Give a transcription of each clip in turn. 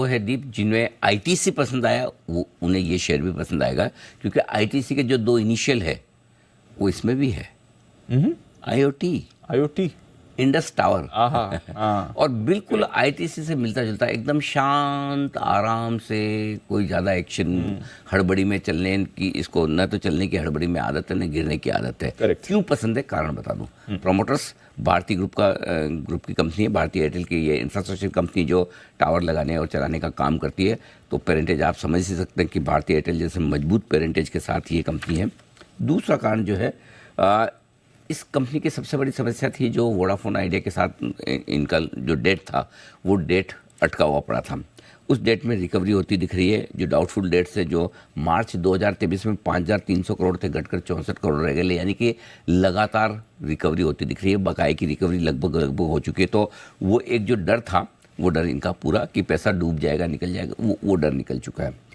है दीप, जिन्हें आईटीसी पसंद आया वो उन्हें ये शेयर भी पसंद आएगा, क्योंकि आईटीसी के जो 2 इनिशियल है वो इसमें भी है, आईओटी, इंडस टावर। और बिल्कुल आईटीसी से मिलता जुलता, एकदम शांत आराम से, कोई ज़्यादा एक्शन हड़बड़ी में चलने की, इसको न तो चलने की हड़बड़ी में आदत है न गिरने की आदत है। क्यों पसंद है, कारण बता दूं। प्रोमोटर्स भारतीय ग्रुप की कंपनी है, भारतीय एयरटेल की ये इंफ्रास्ट्रक्चर कंपनी जो टावर लगाने और चलाने का काम करती है। तो पेरेंटेज आप समझ ही सकते हैं कि भारतीय एयरटेल जैसे मजबूत पेरेंटेज के साथ ये कंपनी है। दूसरा कारण जो है, इस कंपनी की सबसे बड़ी समस्या थी जो वोडाफोन आइडिया के साथ इनका जो डेट था, वो डेट अटका हुआ पड़ा था। उस डेट में रिकवरी होती दिख रही है। जो डाउटफुल डेट से जो मार्च 2023 में 5,300 करोड़ थे, घटकर 64 करोड़ रह गए, यानी कि लगातार रिकवरी होती दिख रही है। बकाये की रिकवरी लगभग हो चुकी है। तो वो एक जो डर था, वो डर इनका पूरा कि पैसा डूब जाएगा, निकल जाएगा, वो डर निकल चुका है।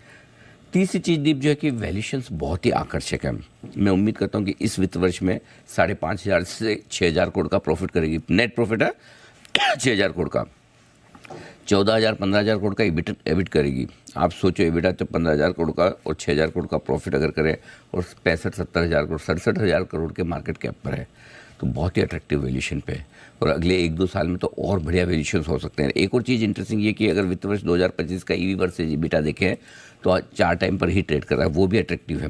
तीसरी चीज़ दीप जो है कि वैल्यूएशंस बहुत ही आकर्षक है। मैं उम्मीद करता हूँ कि इस वित्त वर्ष में 5,500 से 6,000 करोड़ का प्रॉफिट करेगी। नेट प्रॉफिट है 6,000 करोड़ का, 14,000 15,000 करोड़ का एबिट करेगी। आप सोचो, एबिटा तो 15,000 करोड़ का और 6,000 करोड़ का प्रॉफिट अगर करें, और 65-70,000 करोड़ 67,000 करोड़ के मार्केट कैप पर है, तो बहुत ही अट्रैक्टिव वैल्यूएशन पे है। और अगले 1-2 साल में तो और बढ़िया वैल्यूएशंस हो सकते हैं। एक और चीज़ इंटरेस्टिंग ये कि अगर वित्त वर्ष 2025 का ईवी वर्सेज एबिटा देखें तो 4 टाइम पर ही ट्रेड कर रहा है, वो भी अट्रैक्टिव है।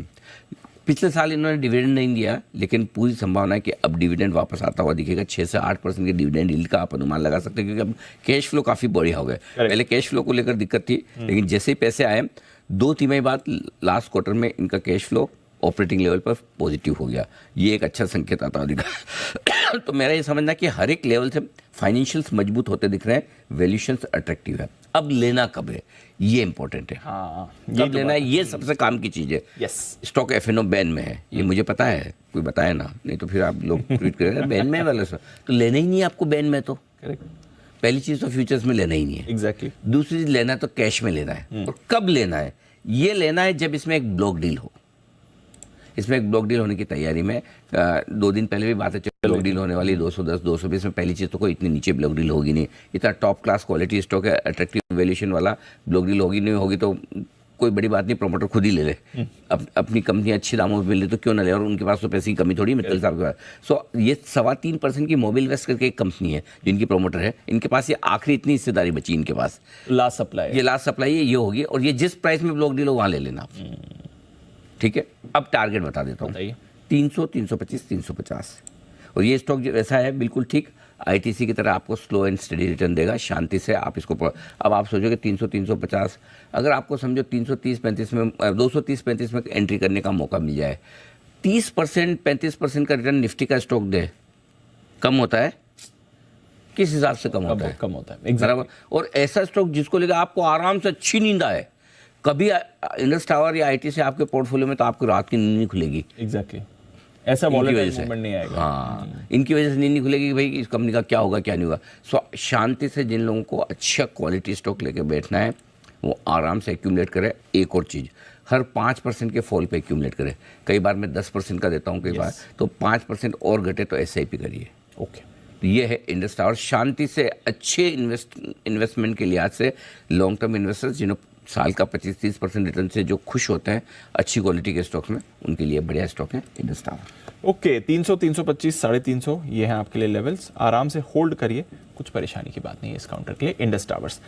पिछले साल इन्होंने डिविडेंड नहीं दिया, लेकिन पूरी संभावना है कि अब डिविडेंड वापस आता हुआ दिखेगा। 6 से 8% के डिविडेंड यील्ड का आप अनुमान लगा सकते हैं, क्योंकि अब कैश फ्लो काफ़ी बढ़िया हो गया। पहले कैश फ्लो को लेकर दिक्कत थी, लेकिन जैसे ही पैसे आए 2 तिमाही बाद लास्ट क्वार्टर में इनका कैश फ्लो ऑपरेटिंग लेवल पर पॉजिटिव हो गया। ये एक अच्छा संकेत आता दिखा। तो मेरा ये समझना कि हर एक लेवल से फाइनेंशियल्स मजबूत होते दिख रहे हैं, वैल्यूएशंस अट्रैक्टिव है। अब लेना कब है, ये इंपॉर्टेंट है। कब लेना है, ये सबसे काम की चीज़ है। स्टॉक एफएनओ बैन में है, ये मुझे पता है, कोई बताए ना, नहीं तो फिर आप लोग ट्वीट करेंगे बैन में वाले से, तो लेना ही नहीं है आपको बैन में। तो पहली चीज़ तो फ्यूचर्स में लेना ही नहीं है। एग्जैक्टली। दूसरी चीज़ लेना है तो कैश में लेना है। और कब लेना है, ये लेना है जब इसमें एक ब्लॉक डील हो। इसमें एक ब्लॉक डील होने की तैयारी में 2 दिन पहले भी बातें चल, ब्लॉक डील होने वाली 210 220 में। पहली चीज़ तो कोई इतनी नीचे ब्लॉक डील होगी नहीं, इतना टॉप क्लास क्वालिटी स्टॉक है, अट्रैक्टिव वैल्यूएशन वाला। ब्लॉक डील होगी नहीं होगी तो कोई बड़ी बात नहीं, प्रमोटर खुद ही ले ले। अपनी कंपनी अच्छी दामों पर मिल ले तो क्यों ना ले, और उनके पास तो पैसे की कमी थोड़ी मित्तल साहब के पास। सो ये 3.25% की मोबाइल वेस्ट करके एक कंपनी है जिनकी प्रमोटर है, इनके पास ये आखिरी इतनी हिस्सेदारी बची इनके पास, लास्ट सप्लाई, ये लास्ट सप्लाई है, ये होगी। और ये जिस प्राइस में ब्लॉक डील हो वहाँ ले लेना, ठीक है। अब टारगेट बता देता हूँ, 300, 325, 350। और ये स्टॉक जो ऐसा है बिल्कुल ठीक आईटीसी की तरह आपको स्लो एंड स्टडी रिटर्न देगा। शांति से आप इसको अब आप सोचोगे 300, 350, अगर आपको समझो 330-35 में 230-35 में एंट्री करने का मौका मिल जाए, 30% 35% का रिटर्न निफ्टी का स्टॉक दे, कम होता है? किस हिसाब से कम होता है? कम होता है, बराबर। और ऐसा स्टॉक जिसको लेकर आपको आराम से अच्छी नींद आए, कभी इंडस टावर या आईटी से आपके पोर्टफोलियो में तो आपको रात की नींद नहीं खुलेगी। एग्जैक्टली। ऐसा वॉलेटाइल मूवमेंट नहीं आएगा। हाँ, इनकी वजह से नींद नहीं खुलेगी कि भाई इस कंपनी का क्या होगा क्या नहीं होगा। सो शांति से जिन लोगों को अच्छा क्वालिटी स्टॉक लेके बैठना है, वो आराम से एक्यूमुलेट करे। एक और चीज़, हर 5% के फॉल पे एक्यूमुलेट करे। कई बार मैं 10% का देता हूँ, कई बार तो 5% और घटे तो SIP करिए। ओके, ये है इंडस टावर। शांति से अच्छे इन्वेस्टमेंट के लिहाज से लॉन्ग टर्म इन्वेस्टर्स जिन्होंने साल का 25-30% रिटर्न से जो खुश होते हैं अच्छी क्वालिटी के स्टॉक्स में, उनके लिए बढ़िया स्टॉक है इंडस टावर। ओके, 300, 325, 350 ये हैं आपके लिए लेवल्स। आराम से होल्ड करिए, कुछ परेशानी की बात नहीं है इस काउंटर के लिए। Indus towers.